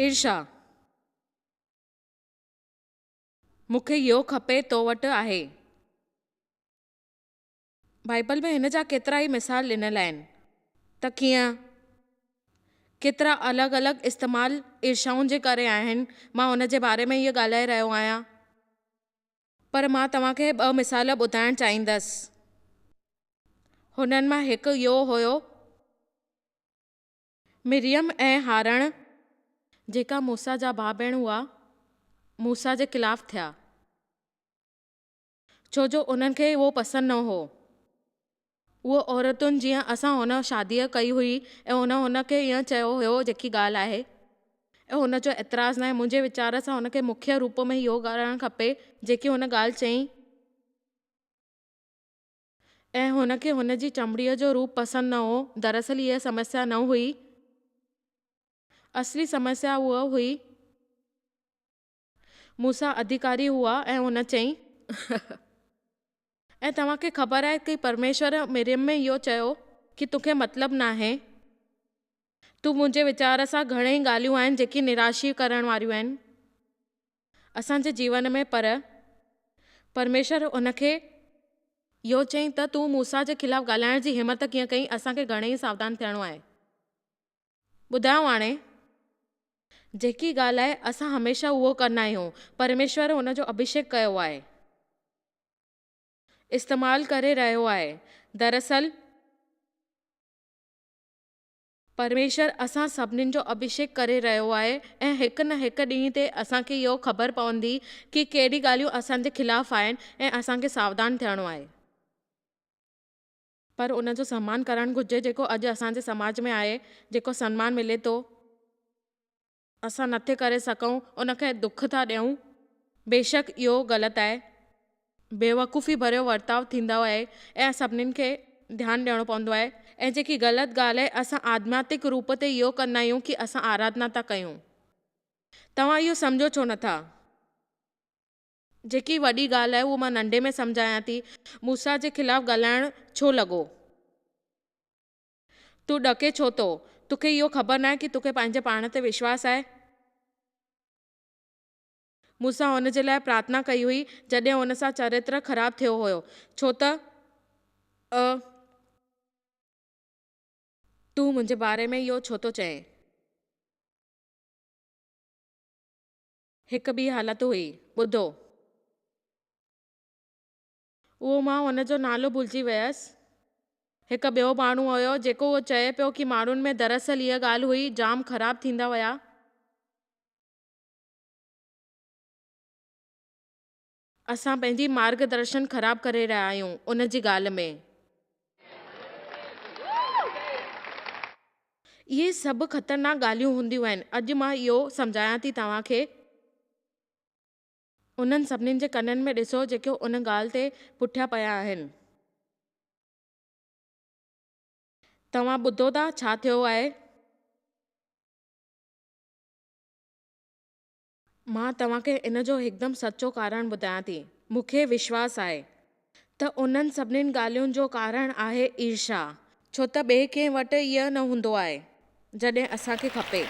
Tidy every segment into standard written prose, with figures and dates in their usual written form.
ईर्षा। मूंखे इहो खपे तो वटि आहे। बाइबल में हिन जा केतिरा ई मिसाल ॾिनल आहिनि त कीअं केतिरा अलॻि अलॻि इस्तेमालु ईर्षाउनि जे करे आहिनि। मां हुन जे बारे में इहो ॻाल्हाए रहियो आहियां, पर मां तव्हांखे 2 मिसाल ॿुधाइणु चाहींदसि। हुननि मां हिकु इहो हुयो मिरियम ऐं हारण, जेका मूसा जा भाउ भेण हुआ, मूसा जे ख़िलाफ़ थिया छो जो उन्हनि खे उहो पसंदि न हो। उहो औरतुनि जीअं असां हुन शादीअ कई हुई ऐं हुनखे ईअं चयो हुयो जेकी ॻाल्हि आहे, ऐं हुनजो एतिराज़ु न आहे। मुंहिंजे वीचार सां हुनखे मुख्य रूप में इहो करणु खपे जेकी हुन ॻाल्हि चई, ऐं हुनखे हुनजी चमड़ीअ जो रूप पसंदि न हो। दरअसल इहा समस्या न हुई, असली समस्या उहा हुई मूसा अधिकारी हुआ ऐं हुन चई ऐं तव्हांखे ख़बर आहे कि परमेश्वर मिरियम में इहो चयो कि तोखे मतिलबु न आहे, तूं मुंहिंजे वीचार सां घणेई ॻाल्हियूं आहिनि जेकी निराशी करण वारियूं आहिनि असांजे जीवन में, पर परमेश्वर उनखे इहो चई त तूं मूसा जे ख़िलाफ़ु ॻाल्हाइण जी हिमत कीअं कई। असांखे घणेई सावधान थियणो आहे। ॿुधायो हाणे जेकी ॻाल्हि आहे असां हमेशह उहो कंदा आहियूं। परमेश्वर हुनजो अभिषेक कयो आहे, इस्तेमालु करे रहियो आहे। दरअसल परमेश्वर असां सभिनीनि जो अभिषेक करे रहियो आहे ऐं हिकु न हिकु ॾींहं ते असांखे इहो ख़बर पवंदी कि कहिड़ी ॻाल्हियूं असांजे ख़िलाफ़ु आहिनि ऐं असांखे सावधान थियणो आहे। पर उनजो सम्मान करणु घुरिजे जेको अॼु असांजे समाज में आहे। जेको सम्मान मिले थो असां नथे करे सघूं, उनखे दुख था ॾियूं। बेशक इहो ग़लति आहे, बेवकूफ़ी भरियो वर्ताव थींदो आहे ऐं सभिनीनि खे ध्यानु ॾियणो पवंदो आहे। ऐं जेकी ग़लति ॻाल्हि आहे, असां आध्यात्मिक रूप ते इहो कंदा आहियूं कि असां आराधना था कयूं। तव्हां इहो सम्झो छो नथा? जेकी वॾी ॻाल्हि आहे उहो मां नंढे में सम्झायां थी। मूसा जे ख़िलाफ़ु ॻाल्हाइण छो लॻो? तूं ॾके छो थो? तोखे इहो ख़बर न आहे कि तोखे पंहिंजे पाण ते विश्वास आहे? मूसा हुन जे लाइ प्रार्थना कई हुई जॾहिं हुन सां चरित्र ख़राबु थियो हुयो, छो त तूं मुंहिंजे बारे में इहो छो थो चएं? हिकु ॿी हालत हुई, ॿुधो, उहो मां हुनजो नालो भुलिजी वियसि। हिकु ॿियो माण्हू हुयो जेको उहो चए पियो कि माण्हुनि में दरअसल इहा ॻाल्हि हुई, जाम ख़राबु थींदा विया। असां पंहिंजी मार्गदर्शन ख़राबु करे रहिया आहियूं उन जी ॻाल्हि में। इहे सभु ख़तरनाक ॻाल्हियूं हूंदियूं आहिनि। अॼु मां इहो सम्झायां थी तव्हांखे। उन्हनि सभिनीनि जे कननि में ॾिसो जेके उन ॻाल्हि ते पुठियां पिया आहिनि। तव्हां ॿुधो था छा थियो आहे? मां तव्हांखे इन जो हिकदमि सचो कारण ॿुधायां थी। मूंखे विश्वास आहे त उन्हनि सभिनीनि ॻाल्हियुनि जो कारण आहे ईर्षा, छो त ॿिए कंहिं वटि इहो न हूंदो आहे जॾहिं असांखे खपे।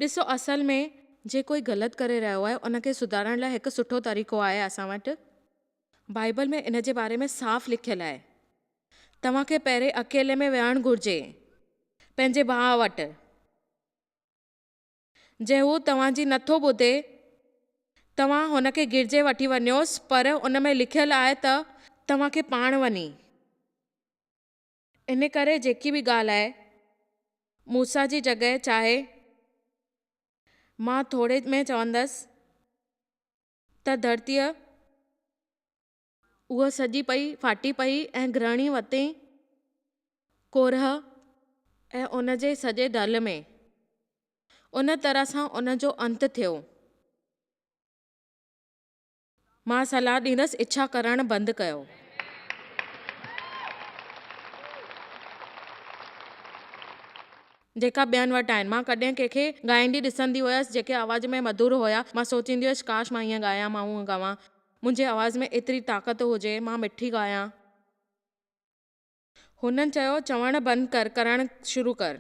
ॾिसो, असल में जे कोई ग़लति करे रहियो आहे उनखे सुधारण लाइ हिकु सुठो तरीक़ो आहे असां वटि। बाइबल में इन जे बारे में साफ़ लिखियलु आहे। तव्हांखे पहिरें अकेले में विहणु घुरिजे पंहिंजे भाउ वटि। जे हू तव्हांजी नथो ॿुधे तव्हां हुनखे गिरजे वठी वञोसि, पर उन में लिखियलु आहे त तव्हांखे पाण वञी। इन करे जेकी बि ॻाल्हि आहे, मूसा जी जॻह चाहे मां थोरे में चवंदसि त धरतीअ उहा सॼी पई फाटी पई ऐं घृणी वरितई कोरह ऐं उन जे सॼे दल में। उन तरह सां उन जो अंत थियो। मां सलाह ॾींदसि इच्छा करणु बंदि कयो। जेका ॿियनि वटि आहिनि। मां कॾहिं कंहिंखे ॻाईंदी ॾिसंदी हुयसि जेके आवाज़ में मधुर हुया, मां सोचींदी हुयसि काश मां ईअं ॻायां, मां हूअं ॻावां, मुंहिंजे आवाज़ में एतिरी ताक़त हुजे, मां मिठी ॻायां। हुननि चयो चवणु बंदि करणु शुरू कर।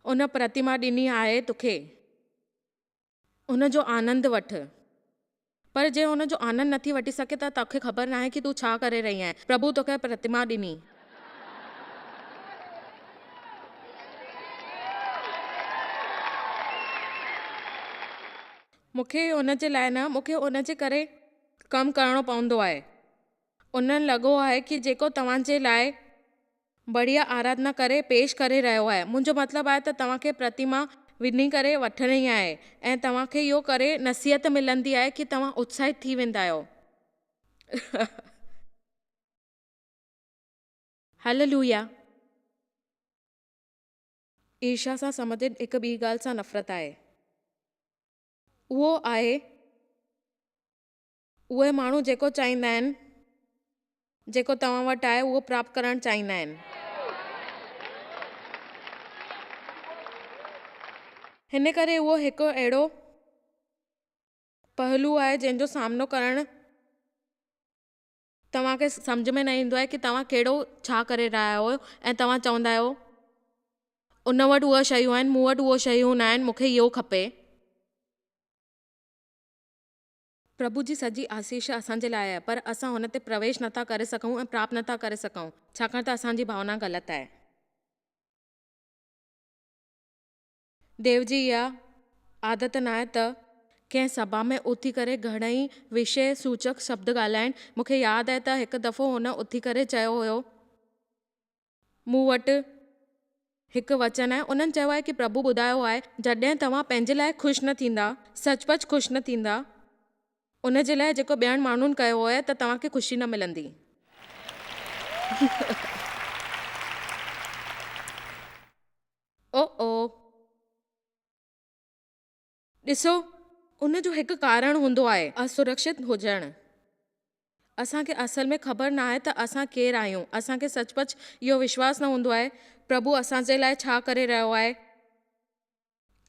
उन प्रतिमा ॾिनी आहे तोखे, उन जो आनंद वठि। पर जे हुन जो आनंद नथी वठी सघे त तोखे ख़बर न आहे कि तूं छा करे रही आहीं। प्रभु तोखे प्रतिमा ॾिनी। मूंखे उन जे लाइ न, मूंखे उन जे करे कमु करणो पवंदो आहे। उन्हनि लॻो आहे कि जेको तव्हांजे लाइ बढ़िया आराधना करे पेश करे रहियो आहे, मुंहिंजो मतिलबु आहे त तव्हांखे प्रतिमा विझी करे वठणी आहे ऐं तव्हांखे इहो करे नसीहत मिलंदी आहे कि तव्हां उत्साहित थी वेंदा आहियो। हालेलुया। ईर्ष्या सां संबंधित हिकु ॿी ॻाल्हि सां नफ़रत आहे। उहो आहे उहे माण्हू जेको चाहींदा आहिनि, जेको तव्हां वटि आहे उहो प्राप्त करणु चाहींदा आहिनि। हिन करे उहो हिकु अहिड़ो पहलू आहे जंहिंजो सामनो करणु तव्हांखे सम्झ में न ईंदो आहे कि तव्हां कहिड़ो छा करे रहिया आहियो ऐं तव्हां चवंदा आहियो उन वटि उहे शयूं आहिनि, मूं वटि उहे शयूं न आहिनि, मूंखे इहो खपे। प्रभु जी सॼी आसीष असांजे लाइ आहे, पर असां हुन ते प्रवेश नथा करे सघूं ऐं प्राप्त नथा करे सघूं छाकाणि त असांजी भावना ग़लति आहे। देव जी इहा आदत न आहे त कंहिं सभा में उथी करे घणेई विषय सूचक शब्द ॻाल्हाइनि। मूंखे यादि आहे त हिकु दफ़ो हुन उथी करे चयो हुयो, मूं वटि हिकु वचन आहे। उन्हनि चयो आहे कि प्रभु ॿुधायो आहे जॾहिं तव्हां पंहिंजे लाइ ख़ुशि न थींदा, सचपच ख़ुशि न थींदा, उन जे लाइ जेको ॿियनि माण्हुनि कयो आहे त तव्हांखे ख़ुशी न मिलंदी। ओ ॾिसो, उन जो हिकु कारण हूंदो आहे, असुरक्षित हुजणु। असांखे असल में ख़बर न आहे त असां केरु आहियूं। असांखे सचपच इहो विश्वास न हूंदो आहे प्रभु असांजे लाइ छा करे रहियो आहे,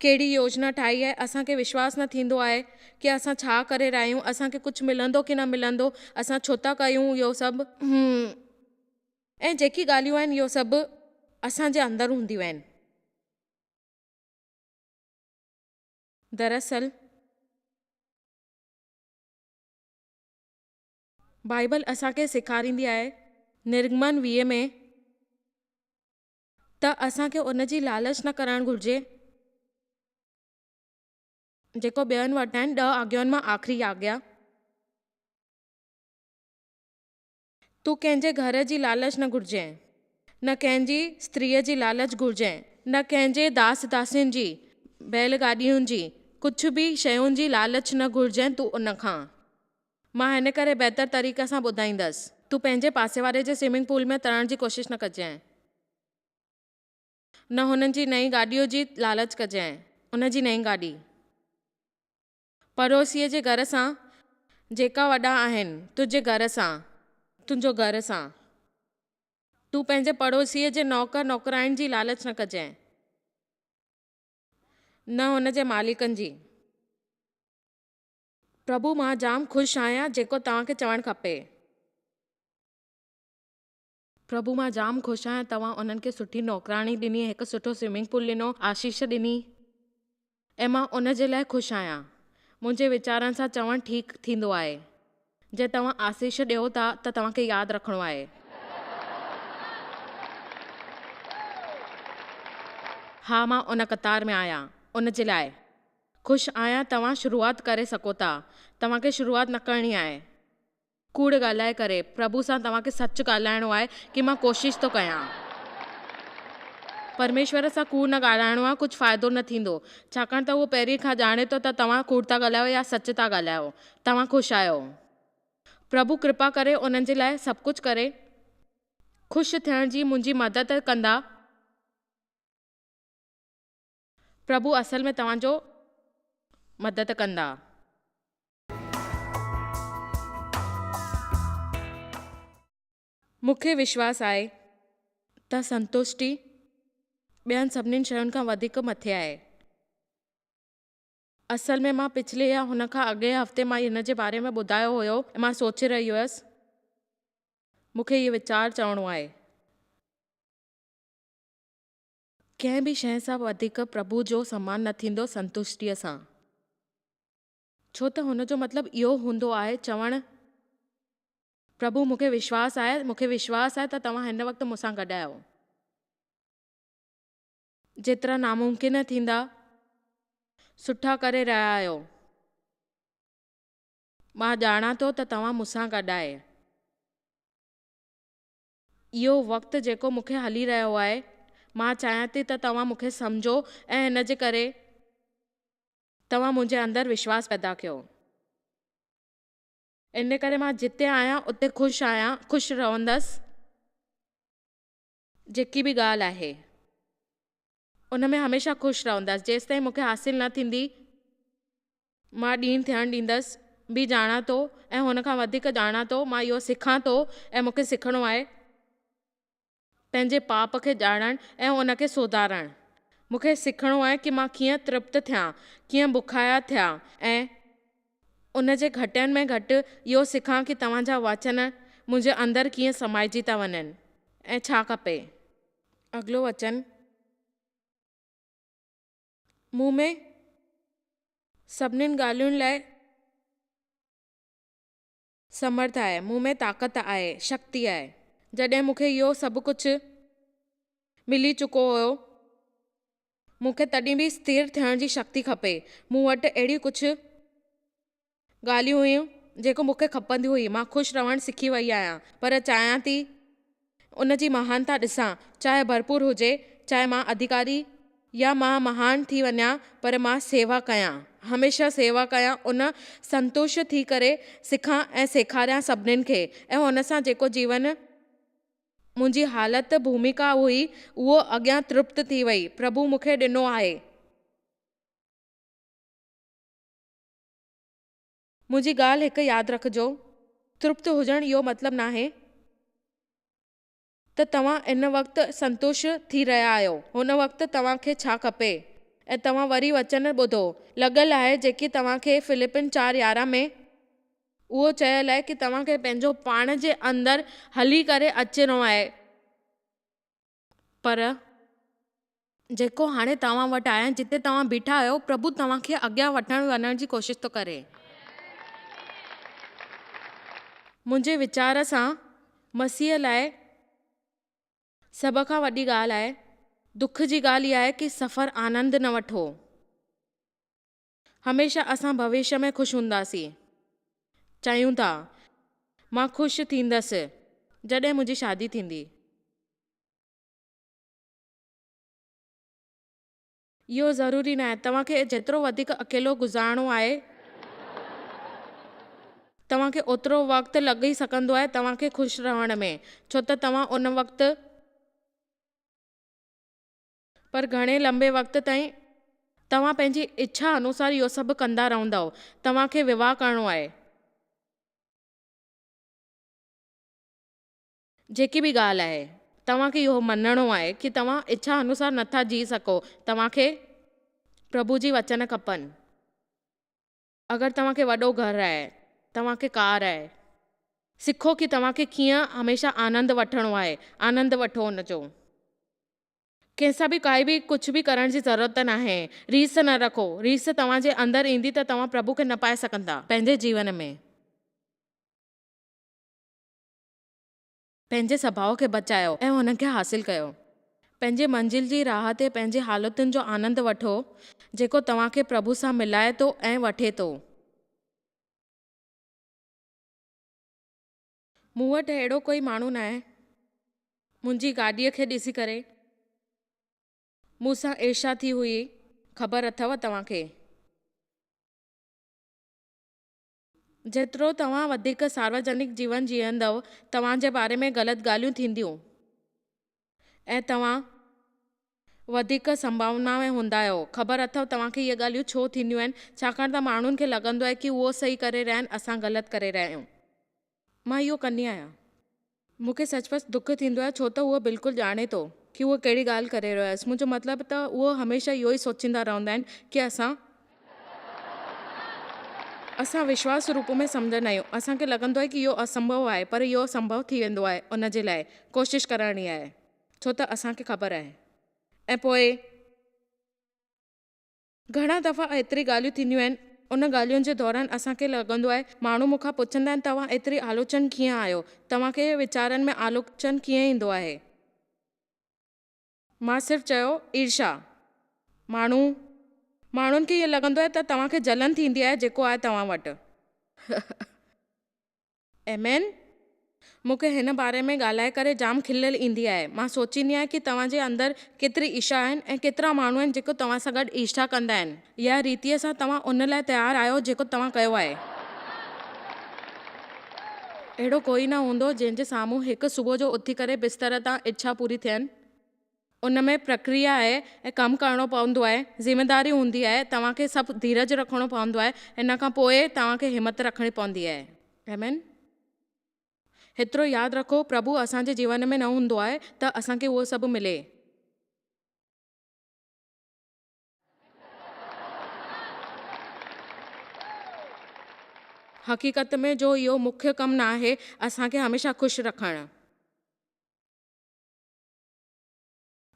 कहिड़ी योजना ठाही आहे। असांखे विश्वास न थींदो आहे कि असां छा करे रहिया आहियूं, असांखे कुझु मिलंदो कि न मिलंदो, असां छो था कयूं इहो सभु। ऐं जेकी ॻाल्हियूं आहिनि इहो सभु असांजे अंदरि हूंदियूं आहिनि। दरअसल बाइबल असांखे सेखारींदी आहे निर्गमन 20 में त असांखे उन जी लालच न करणु घुरिजे जेको ॿियनि वटि आहिनि। 10 आज्ञाउनि मां आख़िरी आज्ञा, तूं कंहिंजे घर जी लालच न घुरिजे, न कंहिंजी स्त्रीअ जी लालच घुरिजे, न कंहिंजे दास दासियुनि जी, बैलगाॾियुनि जी, कुझु बि शयुनि जी लालच न घुरिजे तूं उन खां। मां हिन करे बहितर तरीक़े सां ॿुधाईंदसि, तूं पंहिंजे पासे वारे जे स्विमिंग पूल में तरण जी कोशिशि न कजांइ, न हुननि जी नई गाॾियूं जी लालच कजांइ, उन जी नई गाॾी। पड़ोसीअ जे घर सां जेका वॾा आहिनि, तुंहिंजे घर सां, तुंहिंजो घर सां, तूं पंहिंजे पड़ोसीअ जे नौकर नौकराइनि जी लालच न कजांइ, न हुन जे मालिकनि जी। प्रभु मां जाम ख़ुशि आहियां जेको तव्हांखे चवणु खपे। प्रभु मां जाम ख़ुशि आहियां तव्हां उन्हनि खे सुठी नौकराणी ॾिनी, हिकु सुठो स्विमिंग पूल ॾिनो, आशीष ॾिनी, ऐं मां उन जे लाइ ख़ुशि आहियां। मुंहिंजे वीचारनि सां चवणु ठीकु थींदो आहे। जे तव्हां आशीष ॾियो था त तव्हांखे यादि रखिणो आहे। हा, मां उन क़तार में आहियां। उन जे लाइ ख़ुशि आहियां। तव्हां शुरूआति करे सघो था। तव्हांखे शुरूआति न करणी आहे कूड़ ॻाल्हाए करे। प्रभु सां तव्हांखे सच ॻाल्हाइणो आहे कि मां कोशिशि थो कयां। परमेश्वर सां कूड़ न ॻाल्हाइणो आहे, कुझु फ़ाइदो न थींदो, छाकाणि त उहो पहिरीं खां ॼाणे थो त तव्हां कूड़ था ॻाल्हायो या सच था ॻाल्हायो। तव्हां ख़ुशि आहियो। प्रभु कृपा करे उन्हनि जे लाइ सभु कुझु करे ख़ुशि थियण जी मुंहिंजी मदद कंदा। प्रभु असल में तव्हांजो मदद कंदा। मूंखे विश्वास आहे त संतुष्टि ॿियनि सभिनीनि शयुनि खां वधीक मथे आहे। असल में मां पिछले या हुन खां अॻे हफ़्ते मां हिन जे बारे में ॿुधायो हुयो ऐं मां सोचे रही हुयसि, मूंखे इहो वीचारु चवणो आहे। कंहिं बि शइ सां वधीक प्रभु जो सम्मान न थींदो संतुष्टीअ सां। छो त हुन जो मतिलबु इहो हूंदो आहे चवणु, प्रभु मूंखे विश्वास आहे त तव्हां हिन वक़्तु मूंसां गॾु आहियो। जेतिरा नामुमकिन थींदा सुठा करे रहिया आहियो। मां ॼाणां थो त तव्हां मूंसां गॾु आहे। इहो वक़्तु जेको मूंखे हली रहियो आहे, मां चाहियां थी त तव्हां मूंखे सम्झो ऐं हिन जे करे तव्हां मुंहिंजे अंदरि विश्वास पैदा कयो। इन करे मां जिते आहियां उते ख़ुशि रहंदसि। जेकी बि ॻाल्हि आहे उन में हमेशह ख़ुशि रहंदसि। जेसि ताईं मूंखे हासिल न थींदी मां ॾींहुं थियणु ॾींदसि। बि ॼाणां थो ऐं हुन खां वधीक ॼाणां थो। मां इहो सिखां थो ऐं मूंखे सिखणो आहे पंहिंजे पाप खे ॼाणणु ऐं उनखे सुधारणु। मूंखे सिखणो आहे कि मां कीअं तृप्त थियां, कीअं बुखाया थियां ऐं उन जे घटनि में घटि इहो सिखां कि तव्हांजा वचन मुंहिंजे अंदरि कीअं समाइजी था वञनि ऐं छा खपे। अॻिलो वचन, मूं में सभिनीनि ॻाल्हियुनि लाइ समर्थ आहे, मूं में ताक़त आहे, शक्ति आहे। जॾहिं मूंखे इहो सभु कुझु मिली चुको हुयो, मूंखे तॾहिं बि स्थिर थियण जी शक्ति खपे। मूं वटि अहिड़ी कुझु ॻाल्हियूं हुयूं जेको मूंखे खपंदी हुई। मां ख़ुशि रहणु सिखी वई आहियां, पर चाहियां थी उन जी महानता ॾिसां, चाहे भरपूर हुजे, चाहे मां अधिकारी या मां महान थी वञा, पर मां सेवा कयां, हमेशह सेवा कयां। उन संतुष्ट थी करे सिखां ऐं सेखारियां सभिनीनि खे। ऐं हुन सां जेको जीवन मुंहिंजी हालति भूमिका हुई उहो अॻियां तृप्त थी वई। प्रभु मूंखे ॾिनो आहे। मुंहिंजी ॻाल्हि हिकु यादि रखिजो, तृप्त हुजणु इहो मतिलबु न आहे त तव्हां इन वक़्तु संतुष्ट थी रहिया आहियो। हुन वक़्तु तव्हांखे छा खपे ऐं तव्हां वरी वचन ॿुधो। लॻल आहे जेकी तव्हांखे फिलिपिन 4:11 में उहो चयल आहे कि तव्हांखे पंहिंजो पाण जे अंदरि हली करे अचिणो आहे। पर जेको हाणे तव्हां वटि आहे, जिते तव्हां बीठा आहियो, प्रभु तव्हांखे अॻियां वठण वञण जी कोशिशि थो करे। मुंहिंजे वीचार सां मसीह लाइ सभ खां वॾी ॻाल्हि आहे, दुख जी ॻाल्हि इहा आहे कि सफ़र आनंद न वठो। हमेशह असां भविष्य में ख़ुशि हूंदासीं, चाहियूं था मां ख़ुशि थींदसि जॾहिं मुंहिंजी शादी थींदी। इहो ज़रूरी न आहे। तव्हांखे जेतिरो वधीक अकेलो गुज़ारणो आहे, तव्हांखे ओतिरो वक़्तु लॻी सघंदो आहे तव्हांखे ख़ुशि रहण में, छो त तव्हां उन वक़्तु पर घणे लंबे वक़्त ताईं तव्हां पंहिंजी इच्छा अनुसार इहो सभु कंदा रहंदव। तव्हांखे विवाह करणो आहे, जेकी बि ॻाल्हि आहे तव्हांखे इहो मञणो आहे कि तव्हां इच्छा अनुसार नथा जी सघो। तव्हांखे प्रभु जी वचन खपनि। अगरि तव्हांखे वॾो घरु आहे, तव्हांखे कार आहे, सिखो कि तव्हांखे कीअं हमेशह आनंद वठणो आहे। आनंद वठो हुन जो। कंहिंसां बि काई बि कुझु बि करण जी ज़रूरत न आहे। रीस न रखो। रीस तव्हांजे अंदरि ईंदी त तव्हां प्रभु खे न पाए सघंदा पंहिंजे जीवन में। पंहिंजे स्वभाव खे बचायो ऐं हुनखे हासिल कयो। पंहिंजे मंज़िल जी राह ते पंहिंजे हालतुनि जो आनंद वठो जेको तव्हांखे प्रभु सां मिलाए थो ऐं वठे थो। मूं वटि अहिड़ो कोई माण्हू न आहे मुंहिंजी गाॾीअ खे ॾिसी करे मूंसां ईर्ष्या थी हुई। ख़बर अथव तव्हांखे, जेतिरो तव्हां वधीक सार्वजनिक जीवन जीअंदव, तव्हांजे बारे में ग़लति ॻाल्हियूं थींदियूं ऐं तव्हां वधीक संभावना में हूंदा आहियो। ख़बर अथव तव्हांखे इहे ॻाल्हियूं छो थींदियूं आहिनि? छाकाणि त माण्हुनि खे लॻंदो आहे कि उहो सही करे रहिया आहिनि, असां ग़लति करे रहिया आहियूं। मां इहो कंदी आहियां। मूंखे सचपच दुख थींदो आहे, छो त उहो बिल्कुलु ॼाणे थो कि उहो कहिड़ी ॻाल्हि करे रहियो आहे। मुंहिंजो मतिलबु त उहो हमेशह इहो ई सोचींदा रहंदा आहिनि कि असां विश्वास रूप में सम्झंदा आहियूं। असांखे लॻंदो आहे कि इहो असंभव आहे, पर इहो संभव थी वेंदो आहे। उन जे लाइ कोशिशि करणी आहे, छो त असांखे ख़बर आहे ऐं पोइ घणा दफ़ा एतिरी ॻाल्हियूं थींदियूं आहिनि, उन ॻाल्हियुनि जे दौरान असांखे लॻंदो आहे, माण्हू मूंखां पुछंदा आहिनि तव्हां एतिरी आलोचन कीअं आहियो, तव्हांखे वीचारनि में आलोचन कीअं ईंदो आहे। मां सिर्फ़ु चयो ईर्ष्या। माण्हुनि खे ईअं लॻंदो आहे त तव्हांखे जलन थींदी आहे जेको आहे तव्हां वटि। एमेन। मूंखे हिन बारे में ॻाल्हाए करे जाम खिल ईंदी आहे। मां सोचींदी आहियां की तव्हांजे अंदरि केतिरी ईर्ष्या आहिनि ऐं केतिरा माण्हू आहिनि जेको तव्हां सां गॾु ईर्ष्या कंदा आहिनि, या रीतिअ सां तव्हां उन लाइ तयारु आहियो जेको तव्हां कयो आहे। अहिड़ो कोई न हूंदो जंहिंजे साम्हूं हिकु सुबुह जो उथी करे बिस्तर तां इच्छा पूरी थियनि। उन में प्रक्रिया आहे ऐं कमु करिणो पवंदो आहे, ज़िमेदारी हूंदी आहे, तव्हांखे सभु धीरज रखिणो पवंदो आहे, इन खां पोइ तव्हांखे हिमत रखणी पवंदी आहे। आमीन। हेतिरो यादि रखो, प्रभु असांजे जीवन में न हूंदो आहे त असांखे उहो सभु मिले। हक़ीक़त में जो इहो मुख्य कमु न आहे असांखे हमेशह ख़ुशि रखणु।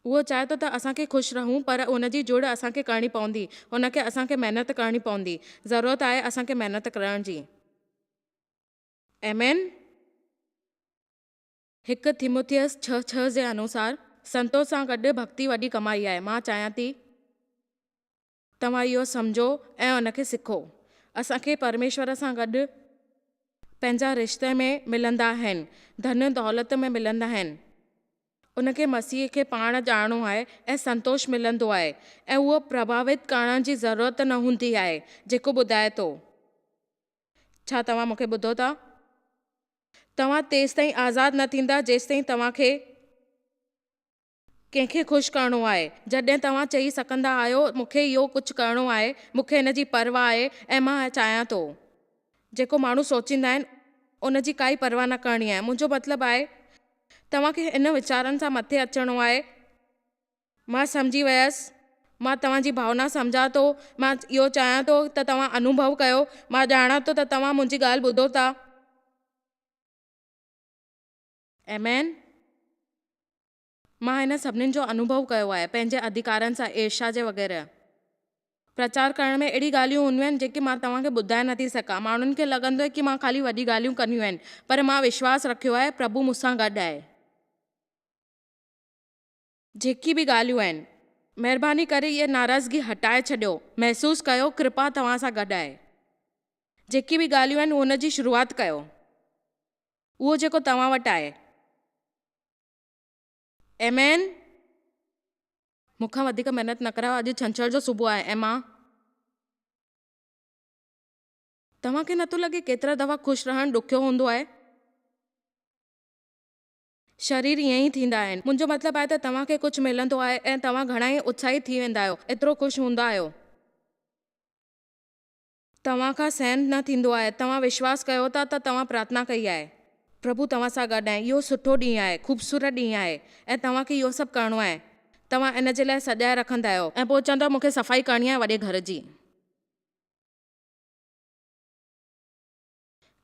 उहो चाहे थो त असांखे ख़ुशि रहूं, पर उनजी जुड़ असांखे करणी पवंदी, उनखे असांखे महिनत करणी पवंदी, ज़रूरत आहे असांखे महिनत करण जी। आमीन। 1 तीमुथियुस 6:6 जे अनुसार संतोष सां गॾु भक्ति वॾी कमाई आहे। मां चाहियां थी तव्हां इहो सम्झो ऐं उनखे सिखो। असांखे परमेश्वर सां गॾु पंहिंजा रिश्ते में मिलंदा आहिनि, धन दौलत में मिलंदा आहिनि, उनखे मसीह खे पाण ॼाणणो आहे ऐं संतोष मिलंदो आहे, ऐं उहो प्रभावित करण जी ज़रूरत न हूंदी आहे जेको ॿुधाए थो। छा तव्हां मूंखे ॿुधो था? तव्हां तेसि ताईं आज़ादु न थींदा जेसि ताईं तव्हांखे कंहिंखे ख़ुशि करिणो आहे। जॾहिं तव्हां चई सघंदा आहियो मूंखे इहो कुझु करिणो आहे, मूंखे हिन जी परवाह आहे ऐं मां चाहियां थो, जेको माण्हू सोचींदा आहिनि उनजी काई परवाह न करणी आहे। मुंहिंजो मतिलबु आहे तव्हांखे इन वीचारनि सां मथे अचिणो आहे, मां सम्झी वियसि, मां तव्हांजी भावना सम्झां थो, मां इहो चाहियां थो त तव्हां अनुभव कयो, मां ॼाणां थो त तव्हां मुंहिंजी ॻाल्हि ॿुधो था। आमीन। मां हिन सभिनीनि जो अनुभव कयो आहे, पंहिंजे अधिकारनि सां, ईर्ष्या जे वग़ैरह। प्रचार करण में अहिड़ी ॻाल्हियूं हूंदियूं आहिनि जेके मां तव्हांखे ॿुधाए नथी सघां। माण्हुनि खे लॻंदो आहे की मां ख़ाली वॾी ॻाल्हियूं कंदियूं आहिनि, पर मां विश्वासु रखियो आहे प्रभु मूंसां गॾु आहे। जेकी बि ॻाल्हियूं आहिनि, महिरबानी करे इहा नाराज़गी हटाए छॾियो, महसूसु कयो कृपा तव्हां सां गॾु आहे। जेकी बि ॻाल्हियूं आहिनि हुन जी शुरूआति कयो, उहो जेको तव्हां वटि आहे। आमीन। मूंखां वधीक महिनत न करायो, अॼु छंछर जो सुबुह आहे ऐं मां तव्हांखे नथो लॻे केतिरा दफ़ा ख़ुशि रहणु ॾुखियो हूंदो आहे? शरीर ईअं ई थींदा आहिनि। मुंहिंजो मतिलबु आहे त तव्हांखे कुझु मिलंदो आहे ऐं तव्हां घणा ई उत्साहित थी वेंदा आहियो, एतिरो ख़ुशि हूंदा आहियो, तव्हां खां सहन न थींदो आहे। तव्हां विश्वासु कयो था त तव्हां प्रार्थना कई आहे, प्रभु तव्हां सां गॾु आहे। इहो सुठो ॾींहुं आहे, ख़ूबसूरत ॾींहुं आहे ऐं तव्हांखे इहो सभु करिणो आहे। तव्हां इन जे लाइ सॼाए रखंदा आहियो ऐं पोइ चवंदव मूंखे सफ़ाई करणी आहे वॾे घर जी।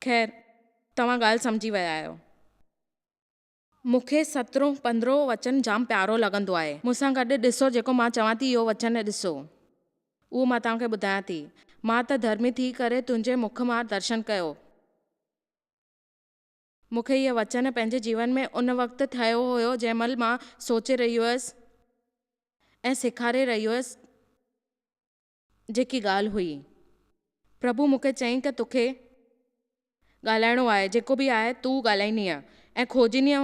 ख़ैर, तव्हां ॻाल्हि सम्झी विया आहियो। मूंखे 17-15 वचन जाम प्यारो लॻंदो आहे। मूंसां गॾु ॾिसो, जेको मां चवां थी इहो वचन ॾिसो, उहो मां तव्हांखे ॿुधायां थी। मां त धर्मी थी करे तुंहिंजे मुख मां दर्शन कयो। मूंखे इहे वचन पंहिंजे जीवन में उन वक़्तु ठहियो हुयो जंहिंमहिल मां सोचे रही हुयसि ऐं सेखारे रही हुयसि जेकी ॻाल्हि हुई। प्रभु मूंखे चयईं कि तोखे ॻाल्हाइणो आहे, जेको बि आहे तूं ॻाल्हाईंदीअ ऐं खोजींदीअ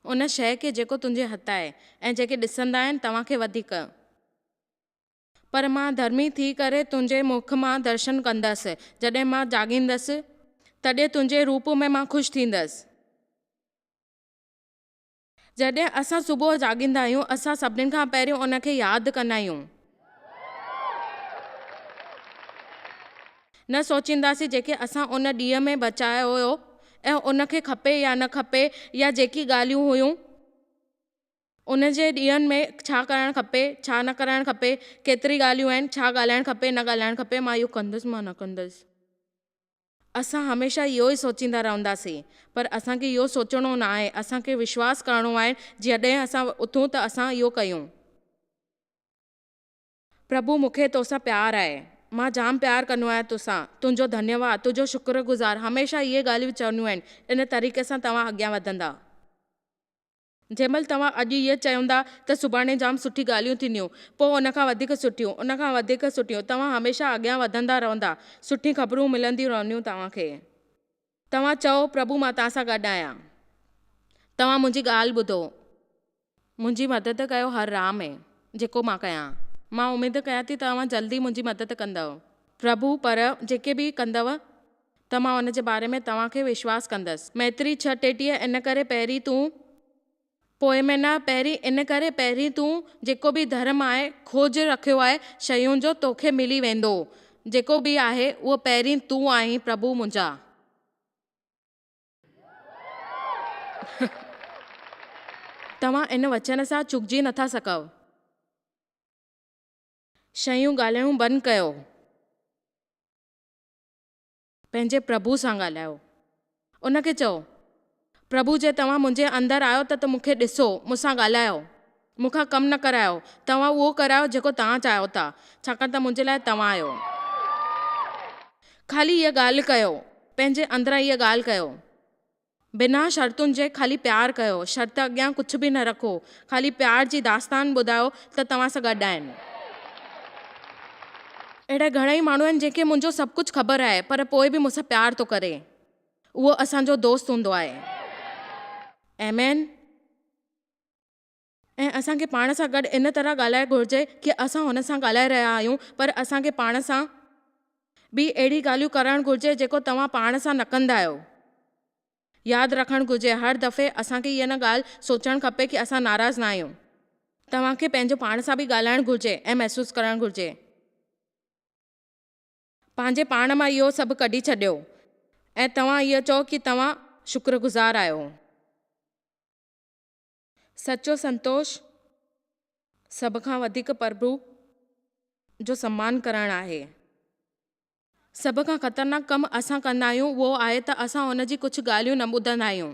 उन शइ खे जेको तुंहिंजे हथ आहे ऐं जेके ॾिसंदा आहिनि तव्हांखे वधीक। पर मां धर्मी थी करे तुंहिंजे मुख मां दर्शन कंदसि। जॾहिं मां जाॻींदसि तॾहिं तुंहिंजे रूप में मां ख़ुशि थींदसि। जॾहिं असां सुबुह जाॻींदा आहियूं असां सभिनीनि खां पहिरियों उनखे यादि कंदा आहियूं, न सोचींदासीं जेके असां उन ॾींहं में बचायो हुयो ऐं उनखे खपे या न खपे, या जेकी ॻाल्हियूं हुयूं उन जे ॾींहंनि में छा करणु खपे, छा न करणु खपे, केतिरी ॻाल्हियूं आहिनि, छा ॻाल्हाइणु खपे, न ॻाल्हाइणु खपे, मां इहो कंदुसि, मां न कंदुसि। असां हमेशह इहो ई सोचींदा रहंदासीं, पर असांखे इहो सोचणो न आहे, असांखे विश्वास करिणो आहे जॾहिं असां उथूं त असां इहो कयूं। प्रभु मूंखे तोसां प्यार आहे, मां जाम प्यार कंदो आहियां तोसां, तुंहिंजो धन्यवाद, तुंहिंजो शुक्रगुज़ार। हमेशह इहे ॻाल्हियूं चवंदियूं आहिनि। इन तरीक़े सां तव्हां अॻियां वधंदा। जंहिंमहिल तव्हां अॼु इहे चवंदा त सुभाणे जाम सुठी ॻाल्हियूं थींदियूं, पोइ उनखां वधीक सुठियूं, उनखां वधीक सुठियूं, तव्हां हमेशह अॻियां वधंदा रहंदा, सुठी ख़बरूं मिलंदियूं रहंदियूं तव्हांखे। तव्हां चओ प्रभु मां तव्हां सां गॾु आहियां, तव्हां मुंहिंजी ॻाल्हि ॿुधो, मुंहिंजी मदद कयो हर राह में जेको मां कयां। मां उमेद कयां थी तव्हां जल्दी मुंहिंजी मदद कंदव प्रभु, पर जेके बि कंदव त मां उन जे बारे में तव्हांखे विश्वास कंदसि। मैत्री 6:33 इन करे पहिरीं तूं पोइ में न पहिरीं इन करे पहिरीं तूं जेको बि धर्म आहे खोज रखियो आहे शयुनि जो तोखे मिली वेंदो, जेको बि आहे उहो पहिरीं तूं आहीं प्रभु मुंहिंजा। तव्हां इन वचन सां चुकिजी नथा सघो। शयूं ॻाल्हाइणु बंदि कयो, पंहिंजे प्रभु सां ॻाल्हायो। उनखे चओ प्रभु जे तव्हां मुंहिंजे अंदरि आयो त मूंखे ॾिसो, मूंसां ॻाल्हायो, मूंखां कमु न करायो, तव्हां उहो करायो जेको तव्हां चाहियो था, छाकाणि त मुंहिंजे लाइ तव्हां आहियो। ख़ाली इहा ॻाल्हि कयो, पंहिंजे अंदरां इहा ॻाल्हि कयो, बिना शर्तुनि जे ख़ाली प्यारु कयो, शर्त अॻियां कुझु बि न रखो, ख़ाली प्यार जी दास्तान ॿुधायो त तव्हां सां गॾु आहिनि। अहिड़ा घणेई माण्हू आहिनि जंहिंखे मुंहिंजो सभु कुझु ख़बर आहे, पर पोइ बि मूंसां प्यार थो करे, उहो असांजो दोस्त हूंदो आहे। आमेन। ऐं असांखे पाण सां गॾु इन तरह ॻाल्हाए घुरिजे कि असां हुन सां ॻाल्हाए रहिया आहियूं, पर असांखे पाण सां बि अहिड़ी ॻाल्हियूं करणु घुरिजे जेको तव्हां पाण सां न कंदा आहियो। यादि रखणु घुरिजे, हर दफ़े असांखे इहा न ॻाल्हि सोचणु खपे कि असां नाराज़ न आहियूं। तव्हांखे पंहिंजो पाण सां बि ॻाल्हाइणु घुरिजे ऐं महसूसु करणु घुरिजे। पंहिंजे पाण मां इहो सभु कढी छॾियो ऐं तव्हां इहो चओ कि तव्हां शुक्रगुज़ार आहियो। सचो संतोष सभ खां वधीक प्रभु जो सम्मान करणु आहे। सभ खां ख़तरनाक कमु असां कंदा आहियूं उहो आहे त असां हुन जी कुझु ॻाल्हियूं न ॿुधंदा आहियूं।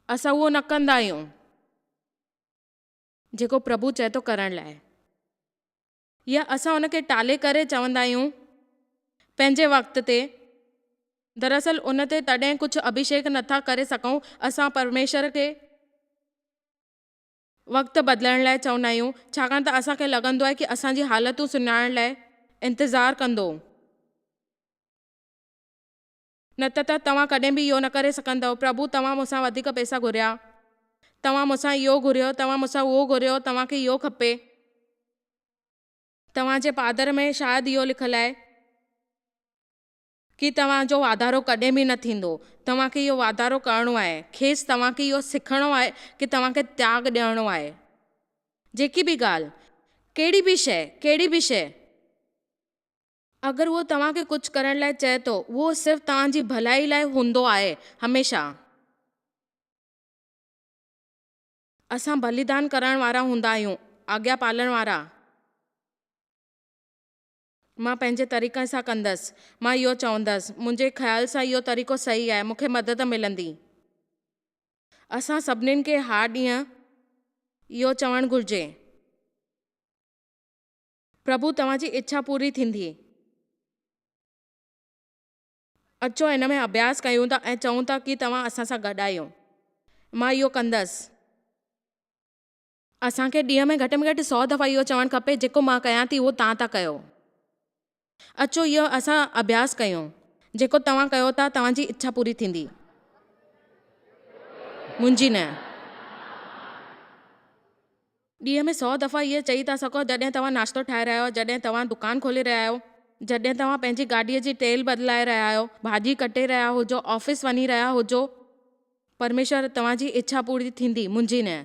असां उहो न कंदा आहियूं जेको प्रभु चए थो करण लाइ, या असां हुनखे टाले करे चवंदा आहियूं पंहिंजे वक़्त ते। दरअसल उन ते तॾहिं कुझु अभिषेक नथा करे सघूं। असां परमेश्वर खे वक़्तु बदिलण लाइ चवंदा आहियूं, छाकाणि त असांखे लॻंदो आहे कि असांजी हालतूं सुञाणण लाइ इंतज़ारु कंदो। न त तव्हां कॾहिं बि इहो न करे सघंदव प्रभु तव्हां मूंसां वधीक पैसा घुरिया, तव्हां मूंसां इहो घुरियो, तव्हां मूंसां उहो घुरियो, तव्हांखे इहो खपे। तव्हांजे पादर में शायदि इहो लिखियलु आहे कि तव्हांजो वाधारो कॾहिं बि न थींदो। तव्हांखे इहो वाधारो करिणो आहे। खेसि तव्हांखे इहो सिखणो आहे कि तव्हांखे त्याग ॾियणो आहे। जेकी बि ॻाल्हि, कहिड़ी बि शइ, अगरि उहो तव्हांखे कुझु करण लाइ चए थो, उहो सिर्फ़ु तव्हांजी भलाई लाइ हूंदो आहे। हमेशह असां बलिदान करण वारा हूंदा आहियूं, आज्ञा पालण वारा। मां पंहिंजे तरीक़े सां कंदसि, मां इहो चवंदसि, मुंहिंजे ख़्याल सां इहो तरीक़ो सही आहे, मूंखे मदद मिलंदी। असां सभिनीनि खे हर ॾींहुं इहो चवणु घुरिजे, प्रभु तव्हांजी इच्छा पूरी थींदी। अचो हिन में अभ्यास कयूं था ऐं चऊं था कि तव्हां असां सां गॾु आहियो। मां इहो कंदसि। असांखे ॾींहं में घटि 100 दफ़ा इहो चवणु खपे, जेको मां कयां थी उहो तव्हां था कयो। अचो इहो असां अभ्यास कयूं, जेको तव्हां कयो था तव्हांजी इच्छा पूरी थींदी, मुंहिंजी न। ॾींहं में 100 दफ़ा इहे चई था सघो जॾहिं तव्हां नाश्तो ठाहे रहिया आहियो, जॾहिं तव्हां दुकानु खोले रहिया आहियो, जॾहिं तव्हां पंहिंजी गाॾीअ जी तेल बदिलाए रहिया आहियो, भाॼी कटे रहिया हुजो, ऑफिस वञी रहिया हुजो। परमेश्वर तव्हांजी इच्छा पूरी थींदी, मुंहिंजी न।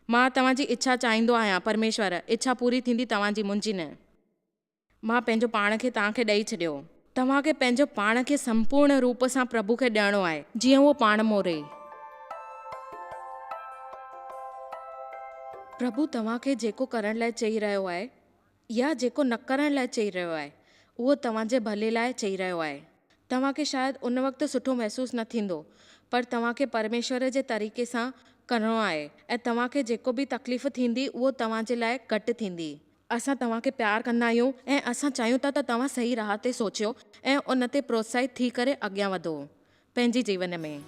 मां तव्हांजी इच्छा चाहींदो आहियां, परमेश्वर इच्छा पूरी थींदी तव्हांजी, मुंहिंजी न। मां पंहिंजो पाण खे तव्हांखे ॾेई छॾियो। तव्हांखे पंहिंजो पाण खे संपूर्ण रूप सां प्रभु खे ॾियणो आहे, जीअं उहो पाण मोरे। प्रभु तव्हांखे जेको करण लाइ चई रहियो आहे या जेको न करण लाइ चई रहियो आहे, उहो तव्हांजे भले लाइ चई रहियो आहे। तव्हांखे शायदि उन वक़्तु सुठो महसूसु न थींदो, पर तव्हांखे परमेश्वर जे तरीक़े सां करिणो आहे ऐं तव्हांखे जेको बि तकलीफ़ थींदी उहो तव्हांजे लाइ घटि थींदी। असां तव्हांखे प्यार कंदा आहियूं ऐं असां चाहियूं था त तव्हां सही राह ते सोचियो ऐं उन ते प्रोत्साहित थी करे अॻियां वधो पंहिंजी जीवन में।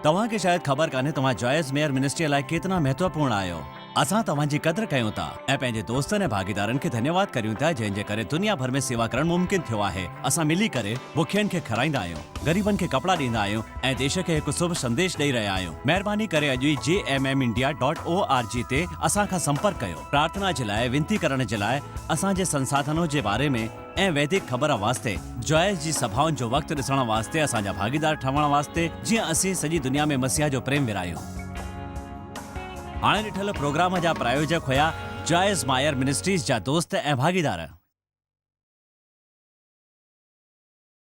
तव्हांखे शायदि ख़बर कान्हे तव्हां जॉयस मेयर मिनिस्ट्री लाइ केतिरा महत्वपूर्ण आहियो। असां तव्हांजी क़दुरु कयूं था ऐं पंहिंजे दोस्तनि ऐं भागीदारनि खे धन्यवाद करियूं था जंहिंजे करे दुनिया भर में सेवा करणु मुमकिन थियो आहे। असां मिली करे बुखियनि खे खाराईंदा आहियूं, ग़रीबनि खे कपिड़ा ॾींदा आहियूं ऐं देश खे हिकु शुभ संदेश ॾेई रहिया आहियूं। महिरबानी करे अॼु ई jmmindia.org ते असां खां संपर्क कयो। प्रार्थना जे लाइ, विनती करण जे लाइ, असांजे संसाधनों जे बारे में ऐं वैदिक ख़बर वास्ते, जॉयस जी सभाउनि जो वक़्तु ॾिसण वास्ते, असांजा भागीदार ठहण वास्ते, जीअं असीं सॼी दुनिया में मसीहा जो प्रेम विरायूं। हाणे ॾिठल प्रोग्राम जा प्रायोजक हुया जॉयस मायर मिनिस्ट्रीज़ जा दोस्त ऐं भागीदार।